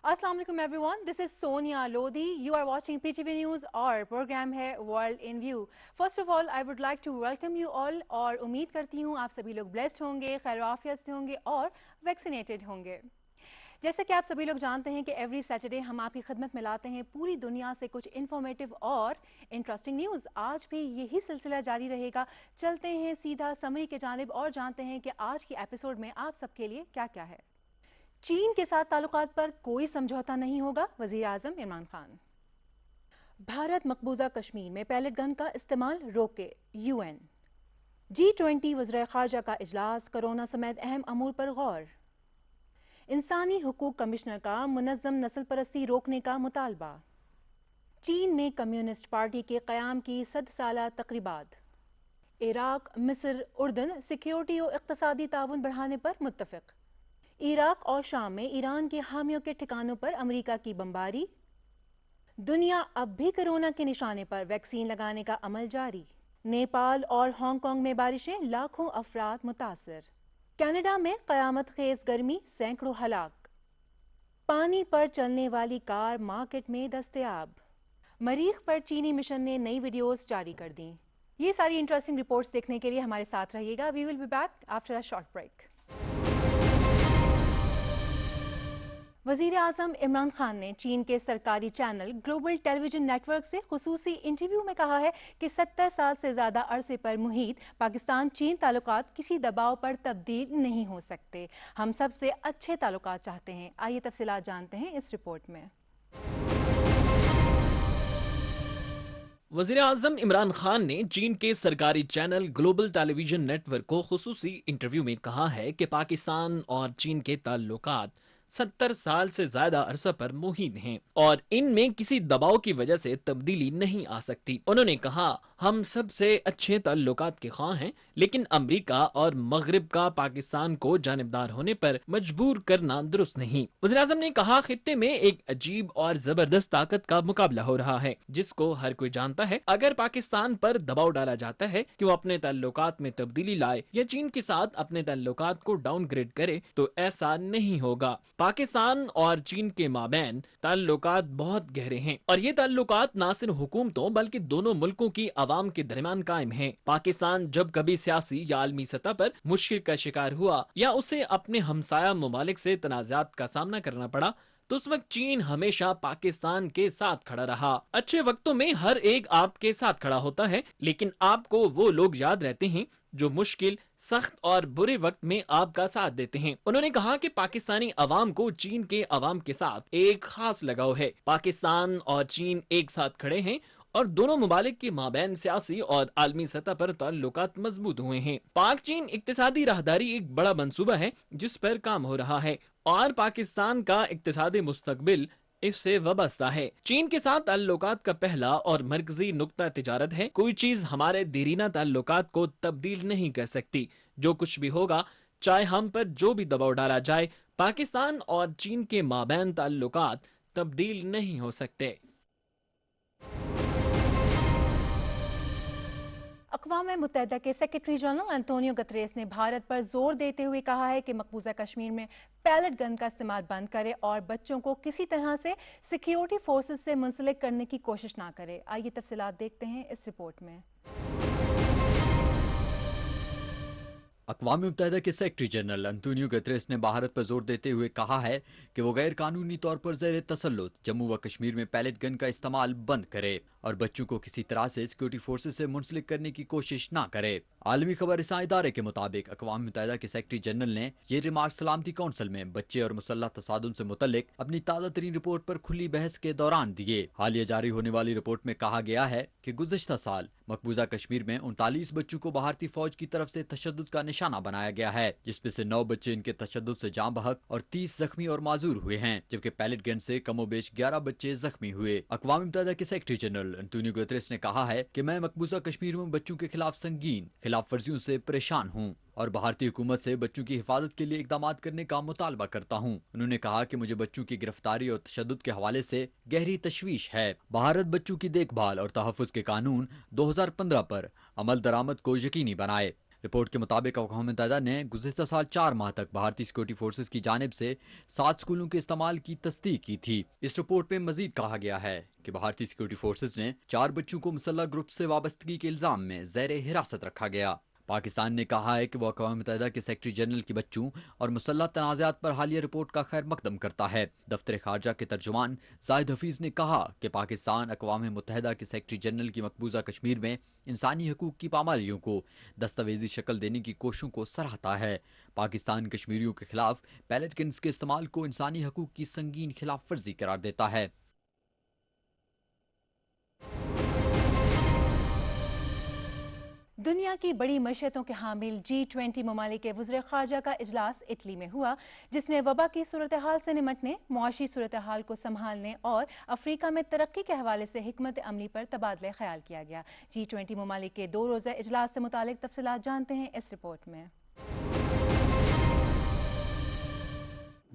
अस्सलाम वालेकुम everyone, this is Sonia Lodhi. You are watching PTV News और प्रोग्राम है world in view. First of all I would like to welcome you all और उम्मीद करती हूँ आप सभी लोग ब्लेस्ड होंगे, खैर आफियत से होंगे और वैक्सीनेटेड होंगे. जैसे कि आप सभी लोग जानते हैं कि एवरी सैटरडे हम आपकी खिदमत में लाते हैं पूरी दुनिया से कुछ इन्फॉर्मेटिव और इंटरेस्टिंग न्यूज़. आज भी यही सिलसिला जारी रहेगा. चलते हैं सीधा समरी के जानिब और जानते हैं कि आज की एपिसोड में आप सबके लिए क्या क्या है. चीन के साथ ताल्लुकात पर कोई समझौता नहीं होगा, वज़ीर आज़म इमरान खान. भारत मकबूजा कश्मीर में पैलेट गन का इस्तेमाल रोके, UN. G20 वज़ीर ख़ारजा का इजलास, कोरोना समेत अहम अमूर पर गौर. इंसानी हुकूक कमिश्नर का मुनज़्ज़म नस्ल परस्ती रोकने का मुतालबा. चीन में कम्युनिस्ट पार्टी के क़याम की 100 साला तक़रीबात. इराक़, मिस्र, उर्दन सिक्योरिटी और इक़्तिसादी ताउन बढ़ाने पर मुत्तफ़िक़. इराक़ और शाम में ईरान के हामियों के ठिकानों पर अमेरिका की बमबारी. दुनिया अब भी कोरोना के निशाने पर वैक्सीन लगाने का अमल जारी. नेपाल और हांगकांग में बारिशें, लाखों अफराद मुतासर. कनाडा में क़यामत खेज़ गर्मी, सैकड़ों हलाक. पानी पर चलने वाली कार मार्केट में दस्तयाब. मरीख पर चीनी मिशन ने नई वीडियोस जारी कर दी. ये सारी इंटरेस्टिंग रिपोर्ट्स देखने के लिए हमारे साथ रहिएगा. We will be back after a short break. वज़ीर आज़म इमरान खान ने चीन के सरकारी चैनल ग्लोबल टेलीविजन नेटवर्क से खुसूसी इंटरव्यू में कहा है कि 70 साल से ज़्यादा अरसे पर मुहीत पाकिस्तान चीन ताल्लुकात किसी दबाव पर तब्दील नहीं हो सकते. हम सब से अच्छे ताल्लुकात चाहते हैं. आइए तफसीलात जानते हैं इस रिपोर्ट में. वज़ीर आज़म इमरान खान ने चीन के सरकारी चैनल ग्लोबल टेलीविजन नेटवर्क को खुसूसी इंटरव्यू में कहा है कि पाकिस्तान और चीन के ताल्लुकात 70 साल से ज्यादा अरसा पर मुहित हैं और इनमें किसी दबाव की वजह से तब्दीली नहीं आ सकती. उन्होंने कहा, हम सबसे अच्छे ताल्लुकात के ख्वाह हैं, लेकिन अमेरिका और मगरिब का पाकिस्तान को जानिबदार होने पर मजबूर करना दुरुस्त नहीं. वज़ीर आज़म ने कहा, खित्ते में एक अजीब और जबरदस्त ताकत का मुकाबला हो रहा है जिसको हर कोई जानता है. अगर पाकिस्तान पर दबाव डाला जाता है कि वो अपने ताल्लुकात में तब्दीली लाए या चीन के साथ अपने ताल्लुकात को डाउनग्रेड करे तो ऐसा नहीं होगा. पाकिस्तान और चीन के माबैन ताल्लुकात बहुत गहरे हैं और ये ताल्लुकात न सिर्फ हुकूमतों बल्कि दोनों मुल्कों की आवाम के दरमियान कायम हैं. पाकिस्तान जब कभी सियासी या आलमी सतह पर मुश्किल का शिकार हुआ या उसे अपने हमसाया ममालिक से तनाज़ात का सामना करना पड़ा तो उस वक्त चीन हमेशा पाकिस्तान के साथ खड़ा रहा. अच्छे वक्तों में हर एक आपके साथ खड़ा होता है, लेकिन आपको वो लोग याद रहते हैं जो मुश्किल, सख्त और बुरे वक्त में आपका साथ देते हैं. उन्होंने कहा कि पाकिस्तानी अवाम को चीन के अवाम के साथ एक खास लगाव है. पाकिस्तान और चीन एक साथ खड़े हैं और दोनों ममालिक के माबैन सियासी और आलमी सतह पर ताल्लुकात मजबूत हुए हैं. पाक चीन इक्तिसादी राहदारी एक बड़ा मंसूबा है जिस पर काम हो रहा है और पाकिस्तान का इक्तिसादी मुस्तकबिल इससे वाबस्ता है. चीन के साथ ताल्लुकात का पहला और मरकजी नुक्ता तिजारत है. कोई चीज हमारे देरीना ताल्लुकात को तब्दील नहीं कर सकती. जो कुछ भी होगा, चाहे हम पर जो भी दबाव डाला जाए, पाकिस्तान और चीन के माबैन ताल्लुकात तब्दील नहीं हो सकते. अक़वाम मुत्तहिदा के सेक्रेटरी जनरल एंटोनियो गुतरेस ने भारत पर जोर देते हुए कहा है कि मकबूजा कश्मीर में पैलेट गन का इस्तेमाल बंद करे और बच्चों को किसी तरह से सिक्योरिटी फोर्सेस से मुंसलिक करने की कोशिश ना करे. आइए तफसीलात देखते हैं इस रिपोर्ट में. अक़वाम मुत्तहिदा के सेक्रेटरी जनरल एंटोनियो गुतरेस ने भारत पर जोर देते हुए कहा है कि वो गैर कानूनी तौर पर ज़ेर तसल्लुत जम्मू व कश्मीर में पैलेट गन का इस्तेमाल बंद करे और बच्चों को किसी तरह से सिक्योरिटी फोर्सेस से मुंसलिक करने की कोशिश ना करे. आलमी खबर रिसां इदारे के मुताबिक अक़वाम मुत्तहिदा के सेक्रेटरी जनरल ने ये रिमार्क सलामती कौंसिल में बच्चे और मुसल्लह तसादुम से मुतल्लिक अपनी ताज़ा तरीन रिपोर्ट पर खुली बहस के दौरान दिए. हालिया जारी होने वाली रिपोर्ट में कहा गया है कि गुज़श्ता साल मकबूजा कश्मीर में 39 बच्चों को भारतीय फौज की तरफ से तशद्दुद का निशाना बनाया गया है, जिसमें से 9 बच्चे इनके तशद्दुद से जाँ बहक और 30 जख्मी और माजूर हुए हैं, जबकि पैलेट गन से कमोबेश 11 बच्चे जख्मी हुए. अक़वाम मुत्तहिदा के सेक्रेटरी जनरल एंटोनियो गुतरेस ने कहा है कि मैं मकबूजा कश्मीर में बच्चों के खिलाफ संगीन खिलाफ वर्जियों से परेशान हूँ और भारतीय हुकूमत से बच्चों की हिफाजत के लिए इकदाम करने का मुतालबा करता हूँ. उन्होंने कहा कि मुझे बच्चों की गिरफ्तारी और तशद्दुद के हवाले से गहरी तशवीश है. भारत बच्चों की देखभाल और तहफ़्फ़ुज़ के कानून 2015 पर अमल दरामद को यकीनी बनाए. رپورٹ کے مطابق اقوام متحدہ نے گزشتہ سال 4 ماہ تک بھارتی سیکورٹی فورسز کی جانب سے 7 اسکولوں کے استعمال کی تصدیق کی تھی۔ اس رپورٹ میں مزید کہا گیا ہے کہ بھارتی سیکورٹی فورسز نے 4 بچوں کو مسلح گروپ سے وابستگی کے الزام میں زیر حراست رکھا گیا۔ پاکستان نے کہا ہے کہ وہ اقوام متحدہ کے سیکرٹری جنرل کی بچوں اور مسلح تنازعات پر حالیہ رپورٹ کا خیر مقدم کرتا ہے۔ دفتر خارجہ کے ترجمان زاہد حفیظ نے کہا کہ پاکستان اقوام متحدہ کے سیکرٹری جنرل کی مقبوضہ کشمیر میں انسانی حقوق کی پامالیوں کو دستاویزی شکل دینے کی کوششوں کو سراہتا ہے۔ پاکستان کشمیریوں کے خلاف پیلٹ گنز کے استعمال کو انسانی حقوق کی سنگین خلاف ورزی قرار دیتا ہے۔ دنیا کی بڑی معیشتوں کے حامل G20 ممالک کے وزراء خارجہ کا اجلاس اٹلی میں ہوا، جس میں وبا کی صورتحال سے نمٹنے، معاشی صورتحال کو سنبھالنے اور افریقہ میں ترقی کے حوالے سے حکمت عملی پر تبادلہ خیال کیا گیا۔ G20 ممالک کے 2 روزہ اجلاس سے متعلق تفصیلات جانتے ہیں اس رپورٹ میں۔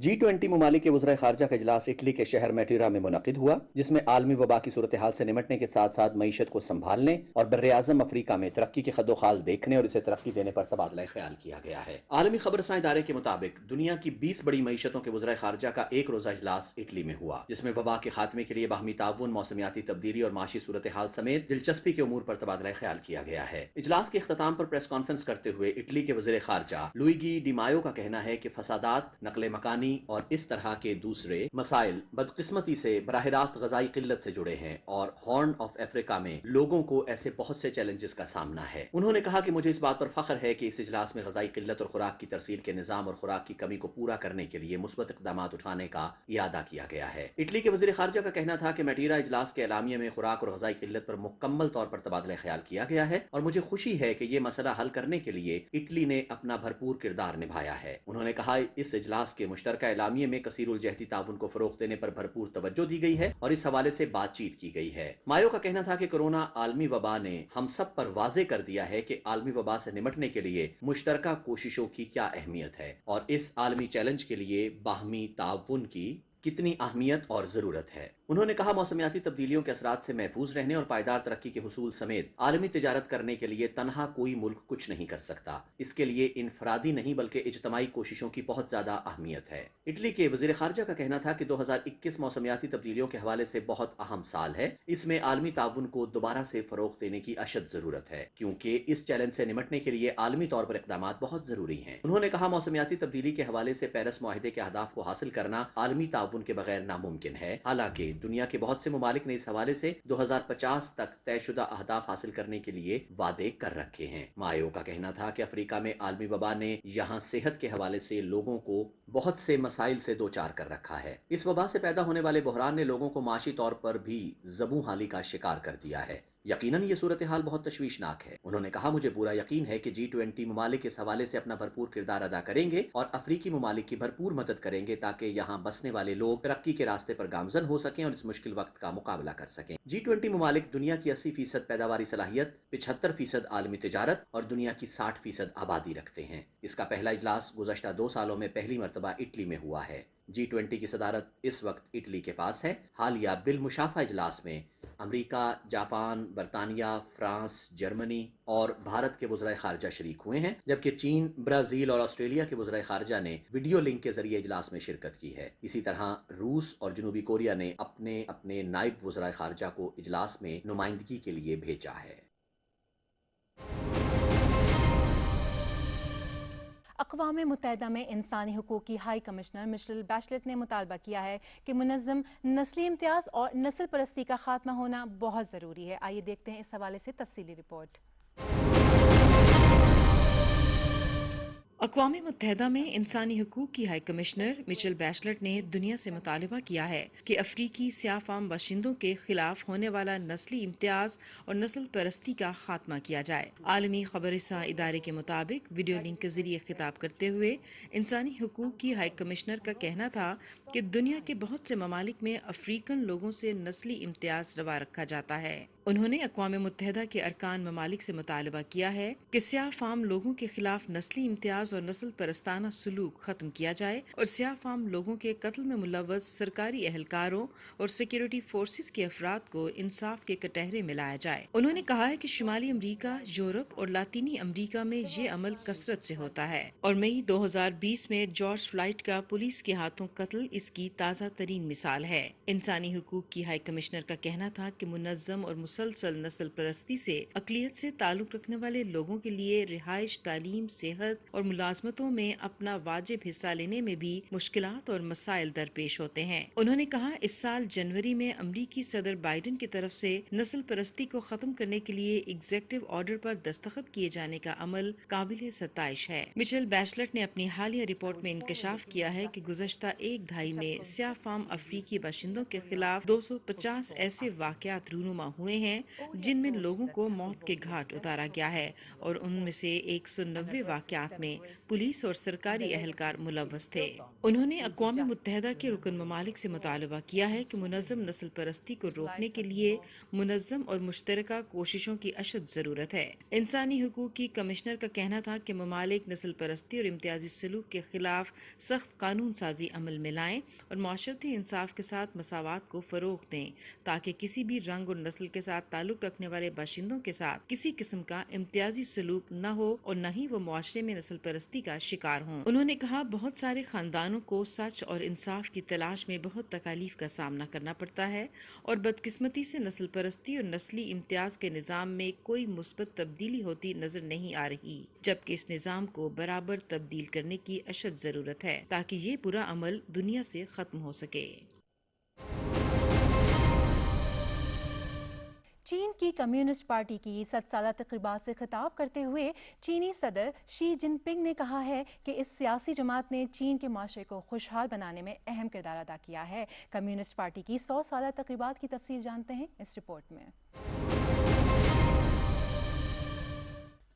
G20 ممالک کے وزراء خارجہ کا اجلاس اٹلی کے شہر میٹیرا میں منعقد ہوا، جس میں عالمی وبا کی صورتحال سے نمٹنے کے ساتھ ساتھ معیشت کو سنبھالنے اور بر اعظم افریقہ میں ترقی کے خد و خال دیکھنے اور اسے ترقی دینے پر تبادلہ خیال کیا گیا ہے۔ عالمی خبررساں ادارے کے مطابق دنیا کی 20 بڑی معیشتوں کے وزراء خارجہ کا 1 روزہ اجلاس اٹلی میں ہوا، جس میں وبا کے خاتمے کے لیے باہمی تعاون، موسمیاتی تبدیلی اور معاشی صورتحال سمیت دلچسپی کے امور پر تبادلہ خیال کیا گیا ہے۔ اجلاس کے اختتام پر پریس کانفرنس کرتے ہوئے اٹلی کے وزیر خارجہ لوئیگی ڈی مایو کا کہنا ہے کہ فسادات، نقل مکانی اور اس طرح کے دوسرے مسائل بدقسمتی سے براہ راست غذائی قلت سے جڑے ہیں اور ہارن آف افریقہ میں لوگوں کو ایسے بہت سے چیلنجز کا سامنا ہے۔ انہوں نے کہا کہ مجھے اس بات پر فخر ہے کہ اس اجلاس میں غذائی قلت اور خوراک کی ترسیل کے نظام اور خوراک کی کمی کو پورا کرنے کے لیے مثبت اقدامات اٹھانے کا اعادہ کیا گیا ہے۔ اٹلی کے وزیر خارجہ کا کہنا تھا کہ میٹیرا اجلاس کے اعلامیہ میں خوراک اور غذائی قلت پر مکمل طور پر تبادلہ خیال کیا گیا ہے اور مجھے خوشی ہے کہ یہ مسئلہ حل کرنے کے لیے اٹلی نے اپنا بھرپور کردار نبھایا ہے۔ انہوں نے کہا اس اجلاس کے مشترکہ اعلامیے میں کثیر الجہتی تعاون کو فروغ دینے پر بھرپور توجہ دی گئی ہے اور اس حوالے سے بات چیت کی گئی ہے۔ مایو کا کہنا تھا کہ کورونا عالمی وبا نے ہم سب پر واضح کر دیا ہے کہ عالمی وبا سے نمٹنے کے لیے مشترکہ کوششوں کی کیا اہمیت ہے اور اس عالمی چیلنج کے لیے باہمی تعاون کی کتنی اہمیت اور ضرورت ہے۔ انہوں نے کہا موسمیاتی تبدیلیوں کے اثرات سے محفوظ رہنے اور پائیدار ترقی کے حصول سمیت عالمی تجارت کرنے کے لیے تنہا کوئی ملک کچھ نہیں کر سکتا۔ اس کے لیے انفرادی نہیں بلکہ اجتماعی کوششوں کی بہت زیادہ اہمیت ہے۔ اٹلی کے وزیر خارجہ کا کہنا تھا کہ 2021 موسمیاتی تبدیلیوں کے حوالے سے بہت اہم سال ہے۔ اس میں عالمی تعاون کو دوبارہ سے فروغ دینے کی اشد ضرورت ہے، کیونکہ اس چیلنج سے نمٹنے کے لیے عالمی طور پر اقدامات بہت ضروری ہیں۔ انہوں نے کہا موسمیاتی تبدیلی کے حوالے سے پیرس معاہدے کے اہداف کو حاصل کرنا عالمی تعاون کے بغیر ناممکن ہے، حالانکہ دنیا کے بہت سے ممالک نے اس حوالے سے 2050 تک طے شدہ اہداف حاصل کرنے کے لیے وعدے کر رکھے ہیں۔ مایو کا کہنا تھا کہ افریقہ میں عالمی وبا نے یہاں صحت کے حوالے سے لوگوں کو بہت سے مسائل سے دوچار کر رکھا ہے۔ اس وبا سے پیدا ہونے والے بحران نے لوگوں کو معاشی طور پر بھی زبوں حالی کا شکار کر دیا ہے۔ یقیناً یہ صورتحال بہت تشویشناک ہے۔ انہوں نے کہا مجھے پورا یقین ہے کہ G20 ممالک اس حوالے سے اپنا بھرپور کردار ادا کریں گے اور افریقی ممالک کی بھرپور مدد کریں گے تاکہ یہاں بسنے والے لوگ ترقی کے راستے پر گامزن ہو سکیں اور اس مشکل وقت کا مقابلہ کر سکیں۔ G20 ممالک دنیا کی 80% پیداواری صلاحیت، 75% عالمی تجارت اور دنیا کی 60% آبادی رکھتے ہیں۔ اس کا پہلا اجلاس گزشتہ 2 سالوں میں پہلی مرتبہ اٹلی میں ہوا ہے۔ G20 کی صدارت اس وقت اٹلی کے پاس ہے۔ حالیہ بالمشافہ اجلاس میں امریکہ، جاپان، برطانیہ، فرانس، جرمنی اور بھارت کے وزراء خارجہ شریک ہوئے ہیں، جبکہ چین، برازیل اور آسٹریلیا کے وزراء خارجہ نے ویڈیو لنک کے ذریعے اجلاس میں شرکت کی ہے۔ اسی طرح روس اور جنوبی کوریا نے اپنے نائب وزراء خارجہ کو اجلاس میں نمائندگی کے لیے بھیجا ہے۔ اقوام متحدہ میں انسانی حقوق کی ہائی کمشنر مشیل بیچلٹ نے مطالبہ کیا ہے کہ منظم نسلی امتیاز اور نسل پرستی کا خاتمہ ہونا بہت ضروری ہے۔ آئیے دیکھتے ہیں اس حوالے سے تفصیلی رپورٹ۔ اقوام متحدہ میں انسانی حقوق کی ہائی کمشنر مشیل بیچلٹ نے دنیا سے مطالبہ کیا ہے کہ افریقی سیاہ فام باشندوں کے خلاف ہونے والا نسلی امتیاز اور نسل پرستی کا خاتمہ کیا جائے۔ عالمی خبررساں ادارے کے مطابق ویڈیو لنک کے ذریعے خطاب کرتے ہوئے انسانی حقوق کی ہائی کمشنر کا کہنا تھا کہ دنیا کے بہت سے ممالک میں افریقن لوگوں سے نسلی امتیاز روا رکھا جاتا ہے۔ انہوں نے اقوام متحدہ کے ارکان ممالک سے مطالبہ کیا ہے کہ سیاہ فام لوگوں کے خلاف نسلی امتیاز और नस्ल परस्ताना सलूक खत्म किया जाए और स्याह फाम लोगों के कत्ल में मुलव्वस सरकारी एहलकारों और सिक्योरिटी फोर्सेस के अफराद को इंसाफ के कटहरे में लाया जाए। उन्होंने कहा है कि शुमाली अमरीका, यूरोप और लातीनी अमरीका में ये अमल कसरत से होता है और मई 2020 में जॉर्ज फ्लाइड का पुलिस के हाथों कत्ल इसकी ताज़ा तरीन मिसाल है। इंसानी हुकूक की हाई कमिश्नर का कहना था कि मुनज़्ज़म और मुसलसल नस्ल परस्ती से अक़लियत से ताल्लुक़ रखने वाले लोगों के लिए रिहाइश, तालीम, सेहत और मुलाजमतों में अपना वाजिब हिस्सा लेने में भी मुश्किलात और मसाइल दरपेश होते हैं। उन्होंने कहा, इस साल जनवरी में अमरीकी सदर बाइडन की तरफ से नस्ल परस्ती को खत्म करने के लिए एग्जीक्यूटिव ऑर्डर पर दस्तखत किए जाने का अमल काबिल सताइश है। मिशेल बैचलट ने अपनी हालिया रिपोर्ट में इंकशाफ किया है कि गुज़श्ता एक दहाई में स्याह फाम अफ्रीकी बाशिंदों के खिलाफ 250 ऐसे वाक़यात रूनुमा हुए हैं जिनमें लोगों को मौत के घाट उतारा गया है और उनमें से 190 वाक़यात में पुलिस और सरकारी एहलकार मुलव्वस थे। उन्होंने अक़वाम मुत्तहिदा के रुकन ममालिक से मुतालबा किया है कि मुनज़्ज़म नस्ल परस्ती को रोकने के लिए मुनज़्ज़म और मुश्तरका कोशिशों की अशद ज़रूरत है। इंसानी हुकूक की कमिश्नर का कहना था कि ममालिक नस्ल परस्ती और इम्तियाजी सलूक के खिलाफ सख्त कानून साजी अमल में लाएं और माशरती इंसाफ के साथ मसावात को फ़रोग़ दें ताकि किसी भी रंग और नस्ल के साथ ताल्लुक़ रखने वाले बाशिंदों के साथ किसी किस्म का इम्तियाजी सलूक न हो और न ही वो मुआशरे में नस्ल परस्ती का शिकार हों। उन्होंने कहा, बहुत सारे खानदानों को सच और इंसाफ की तलाश में बहुत तकालीफ का सामना करना पड़ता है और बदकिस्मती से नस्ल परस्ती और नस्ली इम्तियाज के निज़ाम में कोई मुस्बत तब्दीली होती नजर नहीं आ रही, जबकि इस निज़ाम को बराबर तब्दील करने की अशद ज़रूरत है ताकि ये बुरा अमल दुनिया से ख़त्म हो सके। चीन की कम्युनिस्ट पार्टी की 7 साला तकरीबात से खिताब करते हुए चीनी सदर शी जिनपिंग ने कहा है कि इस सियासी जमात ने चीन के माशरे को खुशहाल बनाने में अहम किरदार अदा किया है। कम्युनिस्ट पार्टी की 100 साला तकरीबात की तफसील जानते हैं इस रिपोर्ट में।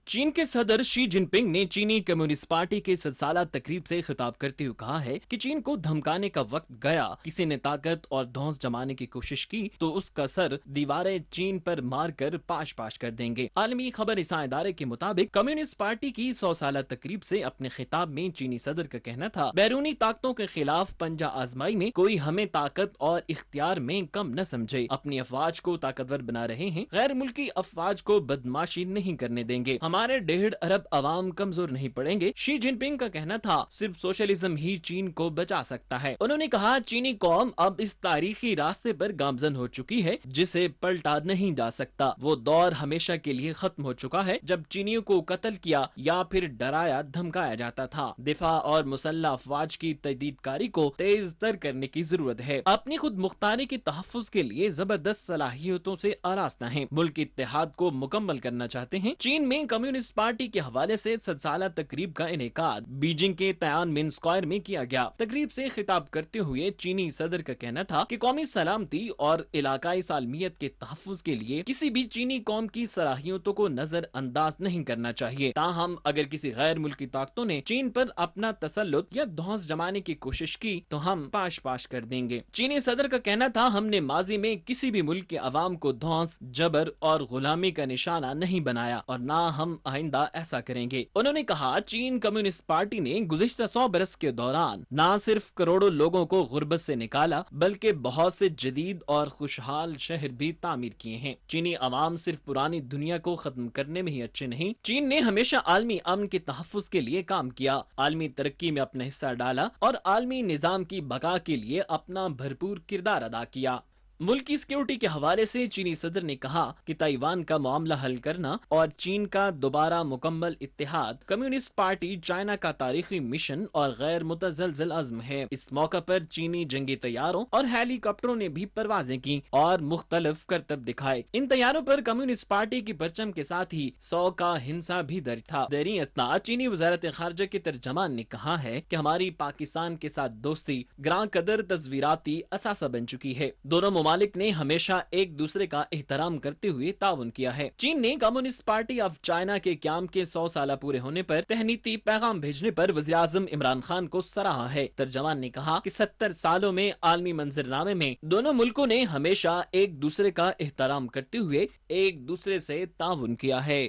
चीन के सदर शी जिनपिंग ने चीनी कम्युनिस्ट पार्टी के 7 साला तकरीब से खिताब करते हुए कहा है कि चीन को धमकाने का वक्त गया। किसी ने ताकत और धौंस जमाने की कोशिश की तो उसका सर दीवारें चीन पर मारकर पाश पाश कर देंगे। आलमी खबर इदारे के मुताबिक कम्युनिस्ट पार्टी की 100 साला तकरीब से अपने खिताब में चीनी सदर का कहना था, बैरूनी ताकतों के खिलाफ पंजा आजमाई में कोई हमें ताकत और इख्तियार में कम न समझे। अपनी अफवाज को ताकतवर बना रहे हैं, गैर मुल्की अफवाज को बदमाशी नहीं करने देंगे। हमारे 1.5 अरब अवाम कमजोर नहीं पड़ेंगे। शी जिनपिंग का कहना था, सिर्फ सोशलिज्म ही चीन को बचा सकता है। उन्होंने कहा, चीनी कौम अब इस तारीखी रास्ते पर गामजन हो चुकी है जिसे पलटा नहीं जा सकता। वो दौर हमेशा के लिए खत्म हो चुका है जब चीनियों को कत्ल किया या फिर डराया धमकाया जाता था। दिफा और मुसल्लह अफवाज की तजदीदकारी को तेज तर करने की जरूरत है। अपनी खुद मुख्तारी के तहफ्फुज के लिए जबरदस्त सलाहियतों से आरास्ता है। मुल्क इत्तेहाद को मुकम्मल करना चाहते हैं। चीन में कम्युनिस्ट पार्टी के हवाले से 7 साला तकरीब का इनेकाद बीजिंग के तियानमेन स्क्वायर में किया गया। तकरीब से खिताब करते हुए चीनी सदर का कहना था कि कौमी सलामती और इलाकाई सालमियत के तहफ्फुज के लिए किसी भी चीनी कौम की सलाहियतों को नजर अंदाज नहीं करना चाहिए। ताहम अगर किसी गैर मुल्की ताकतों ने चीन पर अपना तसल्लुत या धौंस जमाने की कोशिश की तो हम पाश पाश कर देंगे। चीनी सदर का कहना था, हमने माजी में किसी भी मुल्क के अवाम को धौंस, जबर और गुलामी का निशाना नहीं बनाया और ना हम आइंदा ऐसा करेंगे। उन्होंने कहा, चीन कम्युनिस्ट पार्टी ने गुज़िश्ता 100 बरस के दौरान ना सिर्फ करोड़ों लोगों को गुर्बत से निकाला बल्कि बहुत से जदीद और खुशहाल शहर भी तामीर किए हैं। चीनी अवाम सिर्फ पुरानी दुनिया को खत्म करने में ही अच्छे नहीं, चीन ने हमेशा आलमी अमन के तहफ्फुज के लिए काम किया, आलमी तरक्की में अपना हिस्सा डाला और आलमी निजाम की बका के लिए अपना भरपूर किरदार अदा किया। मुल्क की सिक्योरिटी के हवाले से चीनी सदर ने कहा कि ताइवान का मामला हल करना और चीन का दोबारा मुकम्मल इत्तेहाद कम्युनिस्ट पार्टी चाइना का तारीखी मिशन और गैर मुतज़लज़ल अज़्म है। इस मौका पर चीनी जंगी तैयारों और हेलीकॉप्टरों ने भी परवाजें की और मुख्तलिफ करतब दिखाए। इन तैयारों पर कम्युनिस्ट पार्टी की परचम के साथ ही 100 का हिंसा भी दर्ज था। देरी असना चीनी वज़ारत ख़ारजा के तर्जमान ने कहा है कि हमारी पाकिस्तान के साथ दोस्ती ग्रां कदर तस्वीराती असासा बन चुकी है। दोनों ममालिक ने हमेशा एक दूसरे का एहतराम करते हुए ताउन किया है। चीन ने कम्युनिस्ट पार्टी ऑफ चाइना के क़याम के 100 साल पूरे होने पर तहनीती पैगाम भेजने पर वज़ीर-ए-आज़म इमरान खान को सराहा है। तर्जमान ने कहा कि 70 सालों में आलमी मंजरनामे में दोनों मुल्कों ने हमेशा एक दूसरे का एहतराम करते हुए एक दूसरे से ताउन किया है।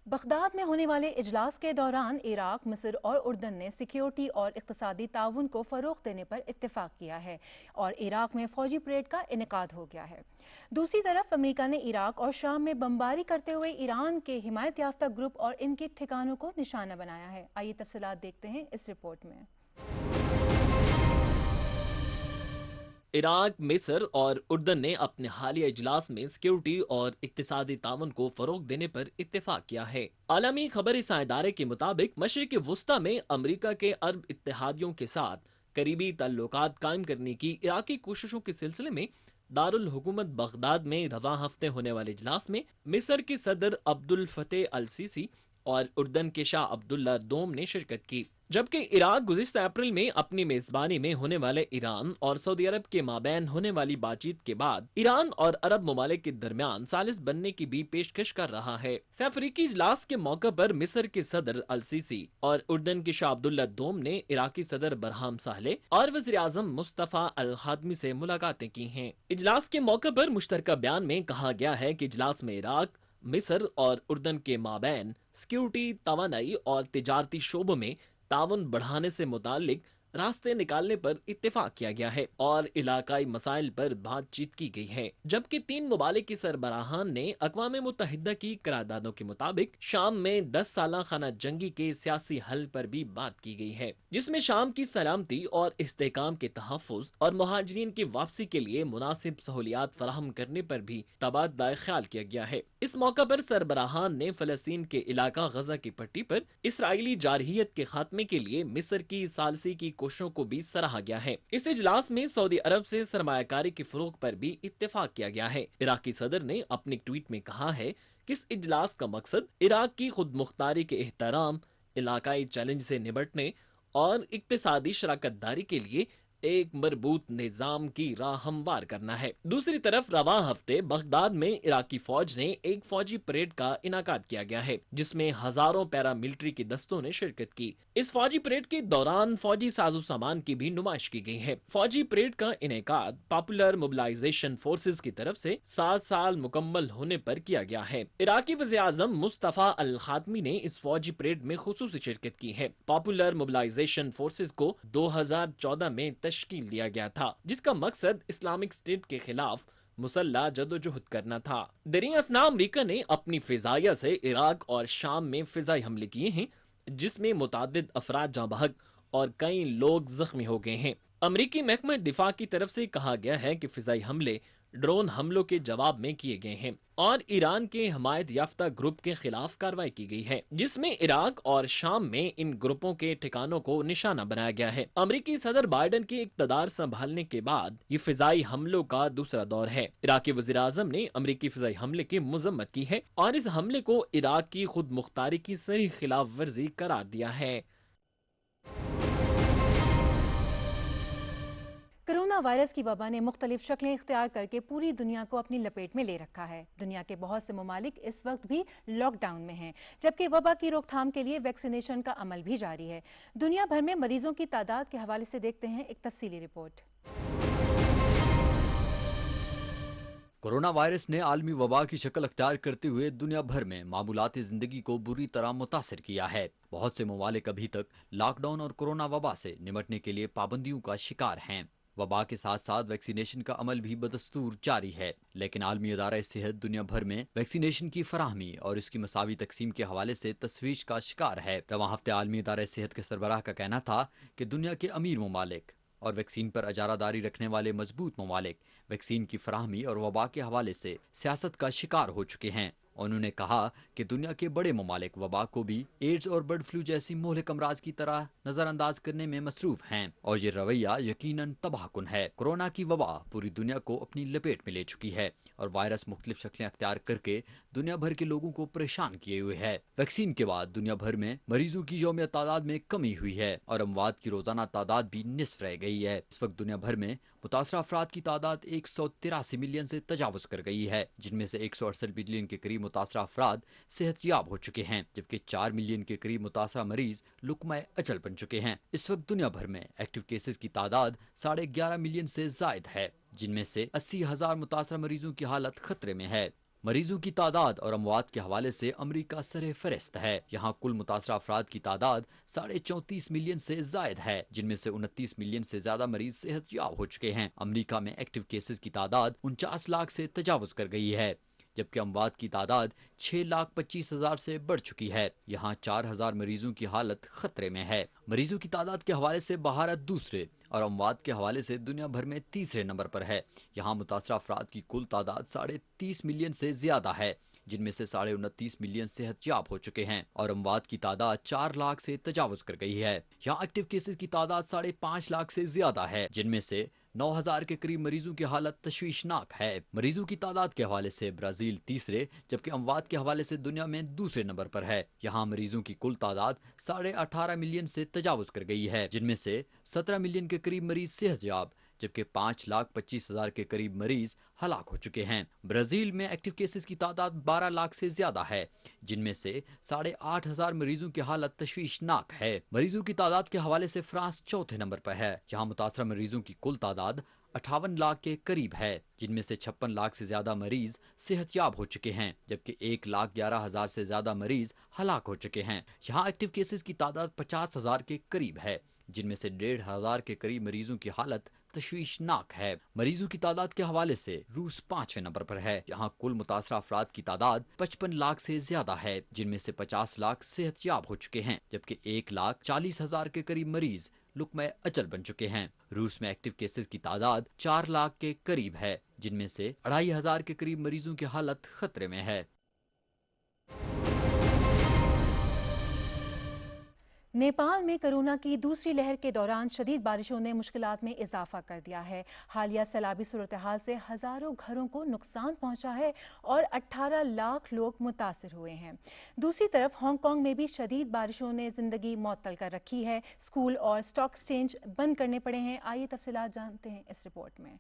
بغداد میں ہونے والے اجلاس کے دوران عراق، مصر اور اردن نے سیکیورٹی اور اقتصادی تعاون کو فروغ دینے پر اتفاق کیا ہے اور عراق میں فوجی پریڈ کا انعقاد ہو گیا ہے۔ دوسری طرف امریکہ نے عراق اور شام میں بمباری کرتے ہوئے ایران کے حمایت یافتہ گروپ اور ان کے ٹھکانوں کو نشانہ بنایا ہے۔ آئیے تفصیلات دیکھتے ہیں اس رپورٹ میں۔ عراق، مصر اور اردن نے اپنے حالیہ اجلاس میں سیکیورٹی اور اقتصادی تعاون کو فروغ دینے پر اتفاق کیا ہے۔ عالمی خبر رساں ادارے کے مطابق مشرق وسطی میں امریکہ کے عرب اتحادیوں کے ساتھ قریبی تعلقات قائم کرنے کی عراقی کوششوں کے سلسلے میں دارالحکومت بغداد میں رواں ہفتے ہونے والے اجلاس میں مصر کے صدر عبد الفتح السیسی اور اردن کے شاہ عبداللہ دوم نے شرکت کی، جبکہ عراق گزشتہ اپریل میں اپنی میزبانی میں ہونے والے ایران اور سعودی عرب کے مابین ہونے والی بات چیت کے بعد ایران اور عرب ممالک کے درمیان ثالث بننے کی بھی پیشکش کر رہا ہے۔ سہ افریقی اجلاس کے موقع پر مصر کے صدر السیسی اور اردن کے شاہ عبداللہ دوم نے عراقی صدر برہام صالح اور وزیر اعظم مصطفیٰ الخادمی سے ملاقاتیں کی ہیں۔ اجلاس کے موقع پر مشترکہ بیان میں کہا گیا ہے کہ اجلاس میں عراق، مصر اور اردن کے مابین سیکیورٹی، توانائی اور تجارتی شعبوں میں تعاون بڑھانے سے متعلق راستے نکالنے پر اتفاق کیا گیا ہے اور علاقائی مسائل پر بات چیت کی گئی ہے، جبکہ تین ممالک کے سربراہان نے اقوام متحدہ کی قراردادوں کے مطابق شام میں 10 سالہ خانہ جنگی کے سیاسی حل پر بھی بات کی گئی ہے، جس میں شام کی سلامتی اور استحکام کے تحفظ اور مہاجرین کی واپسی کے لیے مناسب سہولیات فراہم کرنے پر بھی تبادلہ خیال کیا گیا ہے۔ اس موقع پر سربراہان نے فلسطین کے علاقہ غزہ کی پٹی پر اسرائیلی جارحیت کے خاتمے کے لیے مصر کی ثالثی کی کوششوں کو بھی سراہا گیا ہے۔ اس اجلاس میں سعودی عرب سے سرمایہ کاری کے فروغ پر بھی اتفاق کیا گیا ہے۔ عراقی صدر نے اپنے ٹویٹ میں کہا ہے کہ اس اجلاس کا مقصد عراق کی خود مختاری کے احترام، علاقائی چیلنج سے نمٹنے اور اقتصادی شراکت داری کے لیے ایک مربوط نظام کی راہ ہموار کرنا ہے۔ دوسری طرف رواں ہفتے بغداد میں عراقی فوج نے ایک فوجی پریڈ کا انعقاد کیا گیا ہے، جس میں ہزاروں پیراملٹری کے دستوں نے شرکت کی۔ اس فوجی پریڈ کے دوران فوجی ساز و سامان کی بھی نمائش کی گئی ہے۔ فوجی پریڈ کا انعقاد پاپولر موبلائزیشن فورسز کی طرف سے 7 سال مکمل ہونے پر کیا گیا ہے۔ عراقی وزیر اعظم مصطفیٰ الخاتمی نے اس فوجی پریڈ میں خصوصی شرکت کی ہے۔ پاپولر موبلائزیشن فورسز کو 2014 میں تشکیل دیا گیا تھا، جس کا مقصد اسلامک اسٹیٹ کے خلاف مسلح جدوجہد کرنا تھا۔ دریں اثنا امریکہ نے اپنی فضائیہ سے عراق اور شام میں فضائی حملے کیے ہیں، جس میں متعدد افراد جاں بحق اور کئی لوگ زخمی ہو گئے ہیں۔ امریکی محکمہ دفاع کی طرف سے کہا گیا ہے کہ فضائی حملے ڈرون حملوں کے جواب میں کیے گئے ہیں اور ایران کے حمایت یافتہ گروپ کے خلاف کارروائی کی گئی ہے، جس میں عراق اور شام میں ان گروپوں کے ٹھکانوں کو نشانہ بنایا گیا ہے۔ امریکی صدر بائیڈن کے اقتدار سنبھالنے کے بعد یہ فضائی حملوں کا دوسرا دور ہے۔ عراقی وزیر اعظم نے امریکی فضائی حملے کی مذمت کی ہے اور اس حملے کو عراق کی خود مختاری کی صریح خلاف ورزی قرار دیا ہے۔ کرونا وائرس کی وبا نے مختلف شکلیں اختیار کر کے پوری دنیا کو اپنی لپیٹ میں لے رکھا ہے۔ دنیا کے بہت سے ممالک اس وقت بھی لاک ڈاؤن میں ہیں، جبکہ وبا کی روک تھام کے لیے ویکسینیشن کا عمل بھی جاری ہے۔ دنیا بھر میں مریضوں کی تعداد کے حوالے سے دیکھتے ہیں ایک تفصیلی رپورٹ۔ کورونا وائرس نے عالمی وبا کی شکل اختیار کرتے ہوئے دنیا بھر میں معمولات زندگی کو بری طرح متاثر کیا ہے۔ بہت سے ممالک ابھی تک لاک ڈاؤن اور کورونا وبا سے نمٹنے کے لیے پابندیوں کا شکار ہیں۔ وبا کے ساتھ ساتھ ویکسینیشن کا عمل بھی بدستور جاری ہے، لیکن عالمی ادارہ صحت دنیا بھر میں ویکسینیشن کی فراہمی اور اس کی مساوی تقسیم کے حوالے سے تشویش کا شکار ہے۔ رواں ہفتے عالمی ادارہ صحت کے سربراہ کا کہنا تھا کہ دنیا کے امیر ممالک اور ویکسین پر اجارہ داری رکھنے والے مضبوط ممالک ویکسین کی فراہمی اور وبا کے حوالے سے سیاست کا شکار ہو چکے ہیں۔ انہوں نے کہا کہ دنیا کے بڑے ممالک وبا کو بھی ایڈز اور برڈ فلو جیسی مہلک امراض کی طرح نظر انداز کرنے میں مصروف ہیں اور یہ رویہ یقیناً تباہ کن ہے۔ کورونا کی وبا پوری دنیا کو اپنی لپیٹ میں لے چکی ہے اور وائرس مختلف شکلیں اختیار کر کے دنیا بھر کے لوگوں کو پریشان کیے ہوئے ہے۔ ویکسین کے بعد دنیا بھر میں مریضوں کی یومیہ تعداد میں کمی ہوئی ہے اور اموات کی روزانہ تعداد بھی نصف رہ گئی ہے۔ اس وقت دنیا بھر میں متاثرہ افراد کی تعداد 183 ملین سے تجاوز کر گئی ہے، جن میں سے 168 ملین کے قریب متاثرہ افراد صحت یاب ہو چکے ہیں، جبکہ 4 ملین کے قریب متاثرہ مریض لقمہ اجل بن چکے ہیں۔ اس وقت دنیا بھر میں ایکٹیو کیسز کی تعداد 11.5 ملین سے زائد ہے، جن میں سے 80,000 متاثرہ مریضوں کی حالت خطرے میں ہے۔ मरीजों की तादाद और अमवात के हवाले से अमेरिका सरे फहरिस्त है। यहाँ कुल मुतासरा अफराद की तादाद 34.5 मिलियन से जायद है, जिनमें से 29 मिलियन से ज्यादा मरीज सेहतयाब हो चुके हैं। अमेरिका में एक्टिव केसेस की तादाद 49 लाख से तजावुज कर गई है, जबकि अमवात की तादाद 6,25,000 से बढ़ चुकी है। यहाँ 4,000 मरीजों की हालत खतरे में है। मरीजों की तादाद के हवाले से भारत दूसरे और अमवात के हवाले से दुनिया भर में तीसरे नंबर पर है। यहाँ मुतासरा अफराद की कुल तादाद 30.5 मिलियन से ज्यादा है, जिनमें से 29.5 मिलियन सेहतयाब हो चुके हैं और अमवात की तादाद 4 लाख से तजावुज कर गई है। यहाँ एक्टिव केसेस की तादाद 5.5 लाख से ज्यादा है, जिनमें से 9,000 के करीब मरीजों की हालत तशवीशनाक है। मरीजों की तादाद के हवाले से ब्राजील तीसरे जबकि अमवात के हवाले से दुनिया में दूसरे नंबर पर है। यहाँ मरीजों की कुल तादाद 18.5 मिलियन से तजावुज कर गई है, जिनमें से 17 मिलियन के करीब मरीज सेहतयाब जबकि 5,25,000 के करीब मरीज हलाक हो चुके हैं। ब्राजील में एक्टिव केसेस की तादाद 12 लाख से ज्यादा है, जिनमें से 8,500 मरीजों की हालत तशवीशनाक है। मरीजों की तादाद के हवाले से फ्रांस चौथे नंबर पर है, जहां मुतासरा मरीजों की कुल तादाद 58 लाख के करीब है, जिनमें से 56 लाख से ज्यादा मरीज सेहतयाब हो चुके हैं, जबकि 1,11,000 से ज्यादा मरीज हलाक हो चुके हैं। यहाँ एक्टिव केसेस की तादाद 50,000 के करीब है, जिनमें से 1,500 के करीब मरीजों की हालत तशवीशनाक है। मरीजों की तादाद के हवाले से रूस 5वें नंबर पर है। यहाँ कुल मुतासरा अफराद की तादाद 55 लाख से ज्यादा है, जिनमें से 50 लाख सेहतयाब हो चुके हैं, जबकि 1,40,000 के करीब मरीज लुकमे अचल बन चुके हैं। रूस में एक्टिव केसेस की तादाद 4 लाख के करीब है, जिनमें से 2,500 के करीब मरीजों की हालत खतरे में है। नेपाल में कोरोना की दूसरी लहर के दौरान शदीद बारिशों ने मुश्किलात में इजाफा कर दिया है। हालिया सैलाबी सूरत हाल से हज़ारों घरों को नुकसान पहुंचा है और 18 लाख लोग मुतासिर हुए हैं। दूसरी तरफ हांगकांग में भी शदीद बारिशों ने जिंदगी मुअत्तल कर रखी है। स्कूल और स्टॉक एक्सचेंज बंद करने पड़े हैं। आइए तफसीलात जानते हैं इस रिपोर्ट में।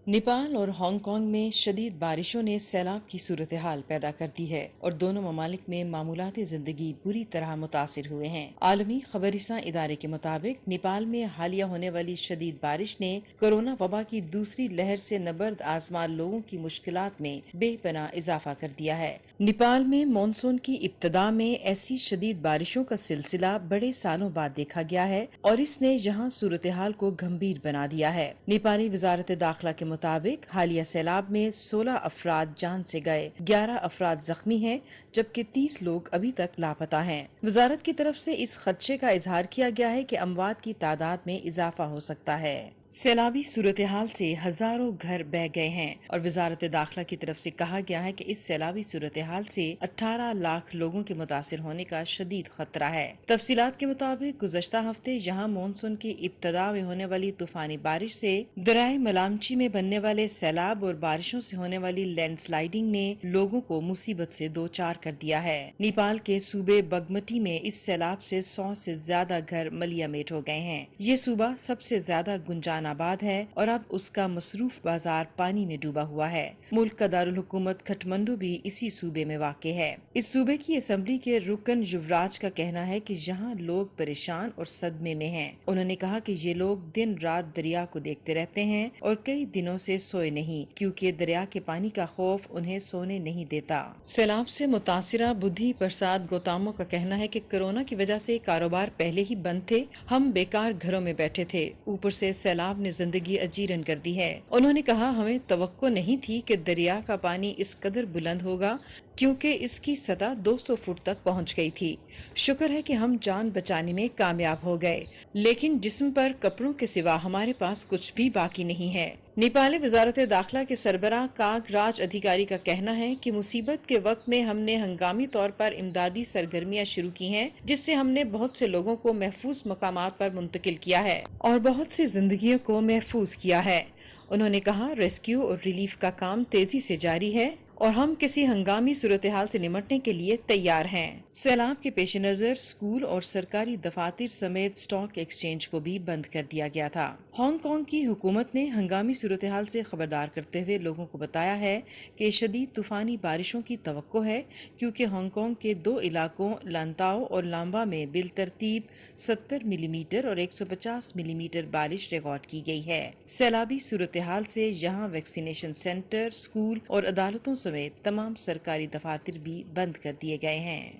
नेपाल और हांगकांग में शदीद बारिशों ने सैलाब की सूरत हाल पैदा कर दी है और दोनों ममालिक में मामूलाती जिंदगी बुरी तरह मुतासिर हुए हैं। आलमी खबरिसा इदारे के मुताबिक नेपाल में हालिया होने वाली शदीद बारिश ने कोरोना वबा की दूसरी लहर से नबर्द आजमा लोगों की मुश्किलात में बेपनाह इजाफा कर दिया है। नेपाल में मानसून की इब्तदा में ऐसी शदीद बारिशों का सिलसिला बड़े सालों बाद देखा गया है और इसने यहाँ सूरत हाल को गंभीर बना दिया है। नेपाली वजारत दाखिला के मुताबिक हालिया सैलाब में 16 अफराद जान से गए, 11 अफराद जख्मी हैं, जबकि 30 लोग अभी तक लापता हैं। वजारत की तरफ से इस खदशे का इजहार किया गया है कि अमवात की तादाद में इजाफा हो सकता है। सैलाबी सूरत हाल से हजारों घर बह गए हैं और वजारत दाखिला की तरफ से कहा गया है कि इस सैलाबी सूरत हाल से 18 लाख लोगों के मुतासिर होने का शदीद खतरा है। तफसीलात के मुताबिक गुज़श्ता हफ्ते यहाँ मानसून की इब्तदा में होने वाली तूफानी बारिश से दरियाए मलामची में बनने वाले सैलाब और बारिशों से होने वाली लैंडस्लाइडिंग ने लोगों को मुसीबत से दो चार कर दिया है। नेपाल के सूबे बगमती में इस सैलाब से 100 से ज्यादा घर मलियामेट हो गए हैं। ये सूबा सबसे ज्यादा गुंजान आबाद है और अब उसका मसरूफ बाजार पानी में डूबा हुआ है। मुल्क का दारुल हुकूमत खटमंडू भी इसी सूबे में वाक़ है। इस सूबे की असेंबली के रुकन युवराज का कहना है कि यहाँ लोग परेशान और सदमे में हैं। उन्होंने कहा कि ये लोग दिन रात दरिया को देखते रहते हैं और कई दिनों से सोए नहीं, क्योंकि दरिया के पानी का खौफ उन्हें सोने नहीं देता। सैलाब से मुतासिरा बुद्धि प्रसाद गोतामो का कहना है कि कोरोना की वजह से कारोबार पहले ही बंद थे, हम बेकार घरों में बैठे थे, ऊपर से सैलाब ने जिंदगी अजीरन कर दी है। उन्होंने कहा, हमें तवक्को नहीं थी कि दरिया का पानी इस कदर बुलंद होगा, क्योंकि इसकी सतह 200 फुट तक पहुंच गई थी। शुक्र है कि हम जान बचाने में कामयाब हो गए, लेकिन जिस्म पर कपड़ों के सिवा हमारे पास कुछ भी बाकी नहीं है। नेपाली वजारत दाखिला के सरबराह काग राज अधिकारी का कहना है कि मुसीबत के वक्त में हमने हंगामी तौर पर इमदादी सरगर्मियां शुरू की हैं, जिससे हमने बहुत से लोगों को महफूज मकामात पर मुंतकिल किया है और बहुत सी जिंदगियों को महफूज किया है। उन्होंने कहा, रेस्क्यू और रिलीफ का काम तेजी से जारी है اور ہم کسی ہنگامی صورتحال سے نمٹنے کے لیے تیار ہیں۔ سیلاب کے پیش نظر اسکول اور سرکاری دفاتر سمیت اسٹاک ایکسچینج کو بھی بند کر دیا گیا تھا۔ ہانگ کانگ کی حکومت نے ہنگامی صورتحال سے خبردار کرتے ہوئے لوگوں کو بتایا ہے کہ شدید طوفانی بارشوں کی توقع ہے، کیونکہ ہانگ کانگ کے 2 علاقوں لانتاؤ اور لامبا میں بالترتیب 70 ملی میٹر اور 150 ملی میٹر بارش ریکارڈ کی گئی ہے۔ سیلابی صورتحال سے یہاں ویکسینیشن سینٹر، اسکول اور عدالتوں سمیت تمام سرکاری دفاتر بھی بند کر دیے گئے ہیں۔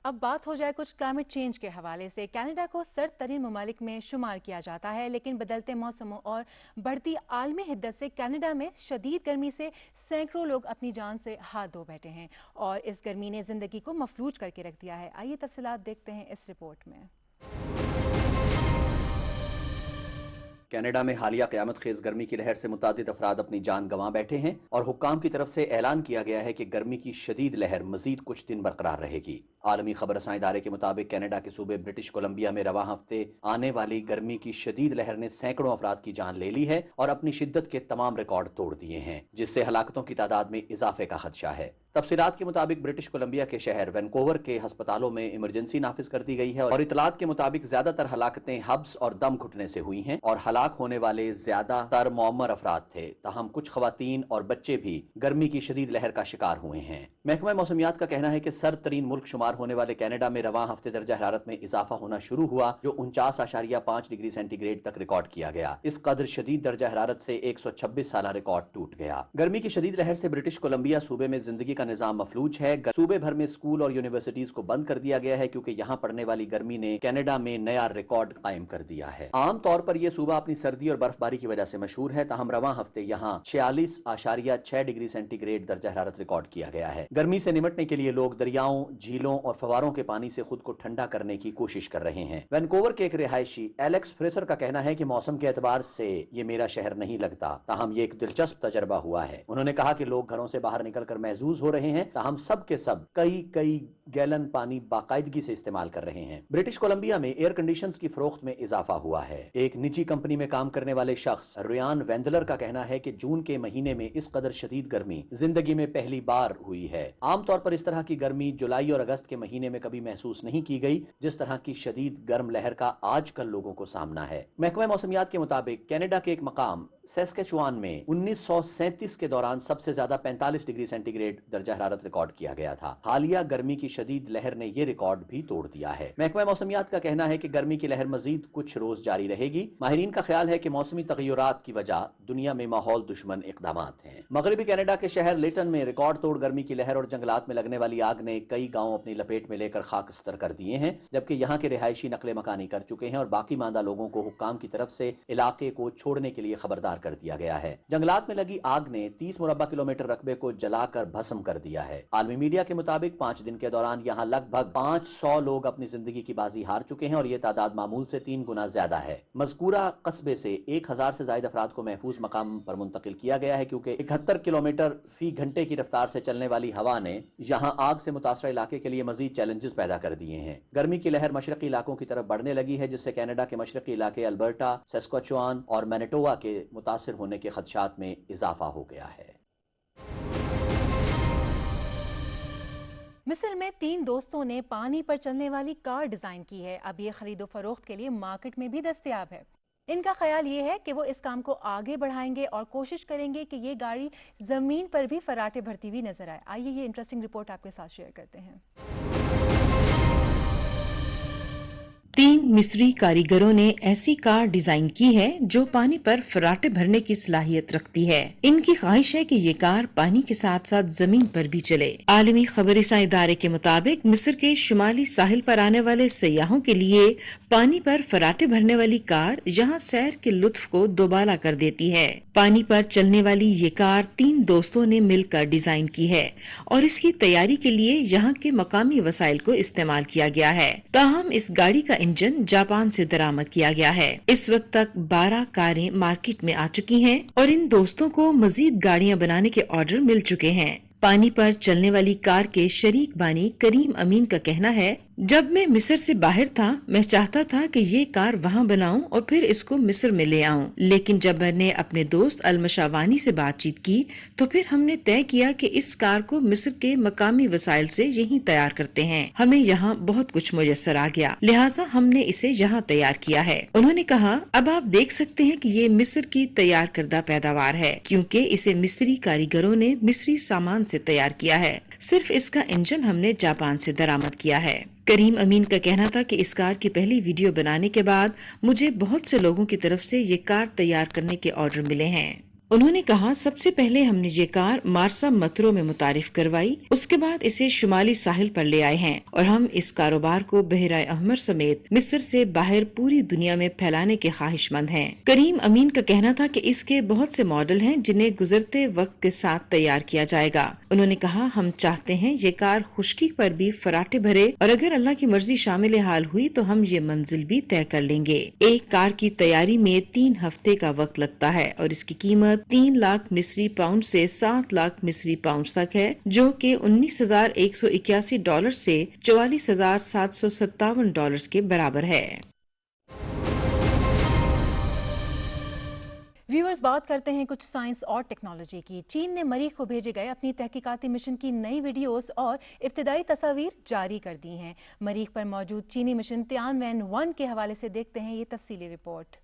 اب بات ہو جائے کچھ کلائمیٹ چینج کے حوالے سے۔ کینیڈا کو سرد ترین ممالک میں شمار کیا جاتا ہے، لیکن بدلتے موسموں اور بڑھتی عالمی حدت سے کینیڈا میں شدید گرمی سے سینکڑوں لوگ اپنی جان سے ہاتھ دھو بیٹھے ہیں اور اس گرمی نے زندگی کو مفلوج کر کے رکھ دیا ہے۔ آئیے تفصیلات دیکھتے ہیں اس رپورٹ میں۔ کینیڈا میں حالیہ قیامت خیز گرمی کی لہر سے متعدد افراد اپنی جان گنوا بیٹھے ہیں اور حکام کی طرف سے اعلان کیا گیا ہے کہ گرمی کی شدید لہر مزید کچھ دن برقرار رہے گی۔ عالمی خبر رساں ادارے کے مطابق کینیڈا کے صوبے برٹش کولمبیا میں رواں ہفتے آنے والی گرمی کی شدید لہر نے سینکڑوں افراد کی جان لے لی ہے اور اپنی شدت کے تمام ریکارڈ توڑ دیے ہیں، جس سے ہلاکتوں کی تعداد میں اضافے کا خدشہ ہے۔ تفصیلات کے مطابق برٹش کولمبیا کے شہر وینکوور کے ہسپتالوں میں ایمرجنسی نافذ کر دی گئی ہے اور اطلاعات کے مطابق زیادہ تر ہلاکتیں حبس اور دم گھٹنے سے ہوئی ہیں اور ہلاک ہونے والے زیادہ تر معمر افراد تھے، تاہم کچھ خواتین اور بچے بھی گرمی کی شدید لہر کا شکار ہوئے ہیں۔ محکمہ موسمیات کا کہنا ہے کہ سرد ترین ملک شمار ہونے والے کینیڈا میں رواں ہفتے درجہ حرارت میں اضافہ ہونا شروع ہوا، جو 49.5 ڈگری سینٹی گریڈ تک ریکارڈ کیا گیا۔ اس قدر شدید درجہ حرارت سے 126 سالہ ریکارڈ ٹوٹ گیا۔ گرمی کی شدید لہر سے برٹش کولمبیا صوبے میں زندگی کا نظام مفلوج ہے۔ صوبے بھر میں اسکول اور یونیورسٹیز کو بند کر دیا گیا ہے کیونکہ یہاں پڑنے والی گرمی نے کینیڈا میں نیا ریکارڈ قائم کر دیا ہے۔ عام طور پر یہ صوبہ اپنی سردی اور برف باری کی وجہ سے مشہور ہے، تاہم رواں ہفتے یہاں 46.6 ڈگری سینٹی گریڈ درجہ حرارت ریکارڈ کیا گیا ہے۔ گرمی سے نمٹنے کے لیے لوگ دریاؤں، جھیلوں اور فواروں کے پانی سے خود کو ٹھنڈا کرنے کی کوشش کر رہے ہیں۔ وینکوور کے ایک رہائشی ایلیکس فریسر کا کہنا ہے کہ موسم کے اعتبار سے یہ میرا شہر نہیں لگتا، تاہم یہ ایک دلچسپ تجربہ ہوا ہے۔ انہوں نے کہا کہ لوگ گھروں سے باہر نکل کر محظوظ ہو رہے ہیں، تاہم سب کے سب کئی گیلن پانی باقاعدگی سے استعمال کر رہے ہیں۔ برٹش کولمبیا میں ایئر کنڈیشنز کی فروخت میں اضافہ ہوا ہے۔ ایک نجی کمپنی میں کام کرنے والے شخص ریان وینڈلر کا کہنا ہے کہ جون کے مہینے میں اس قدر شدید گرمی زندگی میں پہلی بار ہوئی ہے۔ عام طور پر اس طرح کی گرمی جولائی اور اگست کے مہینے میں کبھی محسوس نہیں کی گئی، جس طرح کی شدید گرم لہر کا آج کل لوگوں کو سامنا ہے۔ محکمہ موسمیات کے مطابق کینیڈا کے ایک مقام سیسکیچوان میں 1937 کے دوران سب سے زیادہ 45 ڈگری سینٹی گریڈ درجہ حرارت ریکارڈ کیا گیا تھا۔ حالیہ گرمی کی شدید لہر نے یہ ریکارڈ بھی توڑ دیا ہے۔ محکمہ موسمیات کا کہنا ہے کہ گرمی کی لہر مزید کچھ روز جاری رہے گی۔ ماہرین کا خیال ہے کہ موسمی تغیرات کی وجہ دنیا میں ماحول دشمن اقدامات ہیں۔ مغربی کینیڈا کے شہر لیٹن میں ریکارڈ توڑ گرمی کی لہر اور جنگلات میں لگنے والی آگ نے کئی گاؤں اپنی لپیٹ میں لے کر خاکستر کر دیے ہیں، جبکہ یہاں کے رہائشی نقل مکانی کر چکے ہیں اور باقی ماندہ لوگوں کو حکام کی طرف سے علاقے کو چھوڑنے کے لیے خبردار کر دیا گیا ہے۔ جنگلات میں لگی آگ نے 30 مربع کلومیٹر رقبے کو جلا کر بھسم کر دیا ہے۔ عالمی میڈیا کے مطابق 5 دن کے دوران یہاں لگ بھگ 500 لوگ اپنی زندگی کی بازی ہار چکے ہیں اور یہ تعداد معمول سے 3 گنا زیادہ ہے۔ مذکورہ قصبے سے 1000 سے زائد افراد کو محفوظ مقام پر منتقل کیا گیا ہے، کیونکہ 71 کلومیٹر فی گھنٹے کی رفتار سے چلنے والی ہوا نے یہاں آگ سے متاثرہ علاقے کے لیے مزید چیلنجز پیدا کر دیے ہیں۔ گرمی کی لہر مشرقی علاقوں کی طرف بڑھنے لگی ہے، جس سے کینیڈا کے مشرقی علاقے البرٹا، سیسکیچوان اور مینیٹوبا کے متاثر ہونے کے خدشات میں اضافہ ہو گیا ہے۔ مصر میں 3 دوستوں نے پانی پر چلنے والی کار ڈیزائن کی ہے۔ اب یہ خرید و فروخت کے لیے مارکیٹ میں بھی دستیاب ہے۔ ان کا خیال یہ ہے کہ وہ اس کام کو آگے بڑھائیں گے اور کوشش کریں گے کہ یہ گاڑی زمین پر بھی فراٹے بھرتی ہوئی نظر آئے۔ آئیے یہ انٹرسٹنگ رپورٹ آپ کے ساتھ شیئر کرتے ہیں۔ 3 مصری کاریگروں نے ایسی کار ڈیزائن کی ہے جو پانی پر فراٹے بھرنے کی صلاحیت رکھتی ہے۔ ان کی خواہش ہے کہ یہ کار پانی کے ساتھ ساتھ زمین پر بھی چلے۔ عالمی خبر رساں ادارے کے مطابق مصر کے شمالی ساحل پر آنے والے سیاحوں کے لیے پانی پر فراٹے بھرنے والی کار یہاں سیر کے لطف کو دوبالا کر دیتی ہے۔ پانی پر چلنے والی یہ کار 3 دوستوں نے مل کر ڈیزائن کی ہے اور اس کی تیاری کے لیے یہاں کے مقامی وسائل کو استعمال کیا گیا ہے۔ تاہم اس گاڑی کا انجن جاپان سے درآمد کیا گیا ہے۔ اس وقت تک 12 کاریں مارکیٹ میں آ چکی ہیں اور ان دوستوں کو مزید گاڑیاں بنانے کے آرڈر مل چکے ہیں۔ پانی پر چلنے والی کار کے شریک بانی کریم امین کا کہنا ہے، जब मैं मिस्र से बाहर था मैं चाहता था कि ये कार वहाँ बनाऊं और फिर इसको मिस्र में ले आऊं, लेकिन जब मैंने अपने दोस्त अल-मशावानी से बातचीत की तो फिर हमने तय किया कि इस कार को मिस्र के मकामी वसाइल से यहीं तैयार करते हैं। हमें यहाँ बहुत कुछ मुयस्सर आ गया, लिहाजा हमने इसे यहाँ तैयार किया है। उन्होंने कहा, अब आप देख सकते हैं कि ये मिस्र की तैयार करदा पैदावार है, क्योंकि इसे मिस्री कारीगरों ने मिस्री सामान से तैयार किया है। सिर्फ इसका इंजन हमने जापान से दरामद किया है। करीम अमीन का कहना था कि इस कार की पहली वीडियो बनाने के बाद मुझे बहुत से लोगों की तरफ से ये कार तैयार करने के ऑर्डर मिले हैं। उन्होंने कहा, सबसे पहले हमने ये कार मार्सा मत्रो में मुतारिफ करवाई, उसके बाद इसे शुमाली साहिल पर ले आए हैं और हम इस कारोबार को बहरा अहमर समेत मिस्र से बाहर पूरी दुनिया में फैलाने के ख्वाहिशमंद हैं। करीम अमीन का कहना था कि इसके बहुत से मॉडल हैं जिन्हें गुजरते वक्त के साथ तैयार किया जाएगा। उन्होंने कहा, हम चाहते हैं ये कार खुश्की पर भी फराटे भरे और अगर अल्लाह की मर्जी शामिल हाल हुई तो हम ये मंजिल भी तय कर लेंगे। एक कार की तैयारी में 3 हफ्ते का वक्त लगता है और इसकी कीमत 3 लाख मिस्री पाउंड से 7 लाख मिस्री पाउंड तक है, जो कि $19,181 से $44,757 के बराबर है। व्यूअर्स, बात करते हैं कुछ साइंस और टेक्नोलॉजी की। चीन ने मरीख को भेजे गए अपनी तहकीकाती मिशन की नई वीडियोस और इब्तिदाई तस्वीर जारी कर दी हैं। मरीख पर मौजूद चीनी मिशन तियानवेन-1 के हवाले से देखते हैं ये तफसीली रिपोर्ट।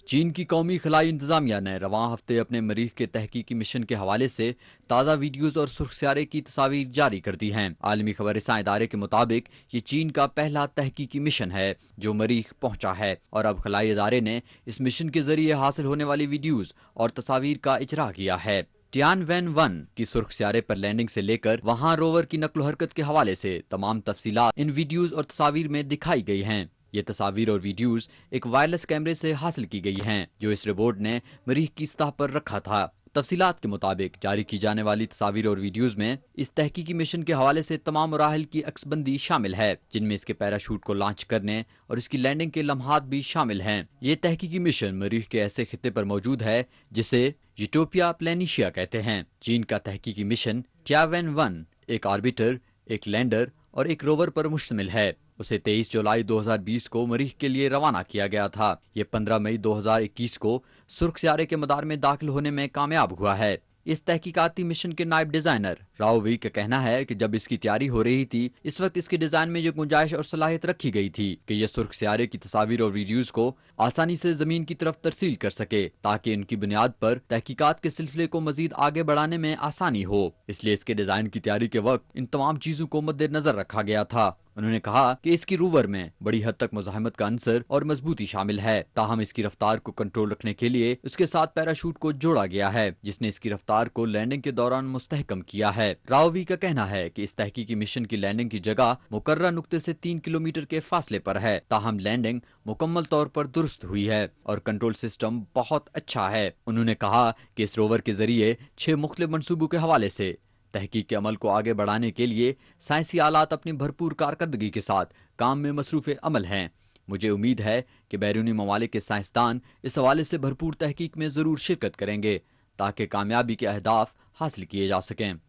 चीन की कौमी खलाई इंतजामिया ने रवां हफ्ते अपने मरीख के तहकीकी मिशन के हवाले से ताज़ा वीडियोस और सुर्ख स्यारे की तस्वीर जारी कर दी हैं। आलमी खबररसां इदारे के मुताबिक ये चीन का पहला तहकीकी मिशन है जो मरीख पहुंचा है और अब खलाई इदारे ने इस मिशन के जरिए हासिल होने वाली वीडियोस और तस्वीर का इजरा किया है। तियानवेन-1 की सुर्ख स्यारे पर लैंडिंग से लेकर वहां रोवर की नक्लो हरकत के हवाले से तमाम तफसीलात इन वीडियोस और तस्वीर में दिखाई गई हैं। ये तस्वीर और वीडियोस एक वायरलेस कैमरे से हासिल की गई हैं जो इस रोबोट ने मरीख की सतह पर रखा था। तफसीलात के मुताबिक जारी की जाने वाली तस्वीर और वीडियोस में इस तहकीकी मिशन के हवाले से तमाम मराहिल की अक्सबंदी शामिल है, जिनमें इसके पैराशूट को लॉन्च करने और इसकी लैंडिंग के लम्हात भी शामिल हैं। ये तहकीकी मिशन मरीख के ऐसे खित्ते पर मौजूद है जिसे यूटोपिया प्लेनिशिया कहते हैं। चीन का तहकीकी मिशन तियानवेन-1 एक ऑर्बिटर, एक लैंडर और एक रोवर पर मुश्तमिल है। उसे 23 जुलाई 2020 को मरीख के लिए रवाना किया गया था। ये 15 मई 2021 को सुर्ख स्यारे के मदार में दाखिल होने में कामयाब हुआ है। इस तहकीकाती मिशन के नायब डिजाइनर राव वी का कहना है कि जब इसकी तैयारी हो रही थी इस वक्त इसके डिजाइन में ये गुंजाइश और सलाहियत रखी गई थी कि यह सुर्ख स्यारे की तस्वीर और वीडियोस को आसानी से जमीन की तरफ तरसील कर सके ताकि इनकी बुनियाद पर तहकीकात के सिलसिले को मजीद आगे बढ़ाने में आसानी हो। इसलिए इसके डिजाइन की तैयारी के वक्त इन तमाम चीजों को मद्देनजर रखा गया था। उन्होंने कहा कि इसकी रूवर में बड़ी हद तक मुजाहिमत का अंसर और मजबूती शामिल है, ताहम इसकी रफ्तार को कंट्रोल रखने के लिए उसके साथ पैराशूट को जोड़ा गया है जिसने इसकी रफ्तार को लैंडिंग के दौरान मुस्तहकम किया है। रावी का कहना है कि इस तहकीकी मिशन की लैंडिंग की जगह मुकर्रर नुक्ते से 3 किलोमीटर के फासले पर है, ताहम लैंडिंग मुकम्मल तौर पर दुरुस्त हुई है और कंट्रोल सिस्टम बहुत अच्छा है। उन्होंने कहा कि इस रोवर के जरिए 6 मुख्तलिफ मंसूबों के हवाले से तहकीक के अमल को आगे बढ़ाने के लिए साइंसी आलात अपनी भरपूर कारकर्दगी के साथ काम में मसरूफ़ अमल हैं। मुझे उम्मीद है कि बैरूनी ममालिक के साइंसदान इस हवाले से भरपूर तहकीक में ज़रूर शिरकत करेंगे ताकि कामयाबी के अहदाफ हासिल किए जा सकें।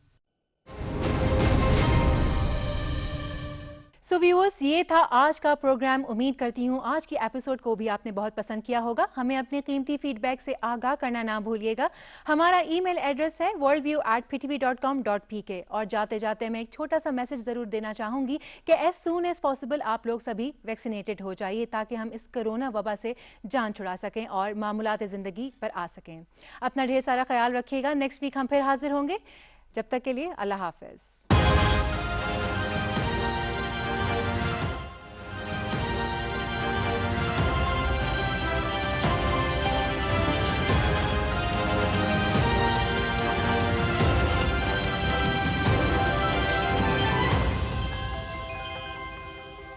सो व्यूअर्स, ये था आज का प्रोग्राम। उम्मीद करती हूँ आज की एपिसोड को भी आपने बहुत पसंद किया होगा। हमें अपने कीमती फीडबैक से आगाह करना ना भूलिएगा। हमारा ईमेल एड्रेस है worldview@ptv.com.pk और जाते जाते मैं एक छोटा सा मैसेज ज़रूर देना चाहूँगी कि एज सून एज पॉसिबल आप लोग सभी वैक्सीनेटेड हो जाइए ताकि हम इस कोरोना वबा से जान छुड़ा सकें और मामूलात ज़िंदगी पर आ सकें। अपना ढेर सारा ख्याल रखिएगा। नेक्स्ट वीक हम फिर हाजिर होंगे। जब तक के लिए अल्लाह हाफ़िज़।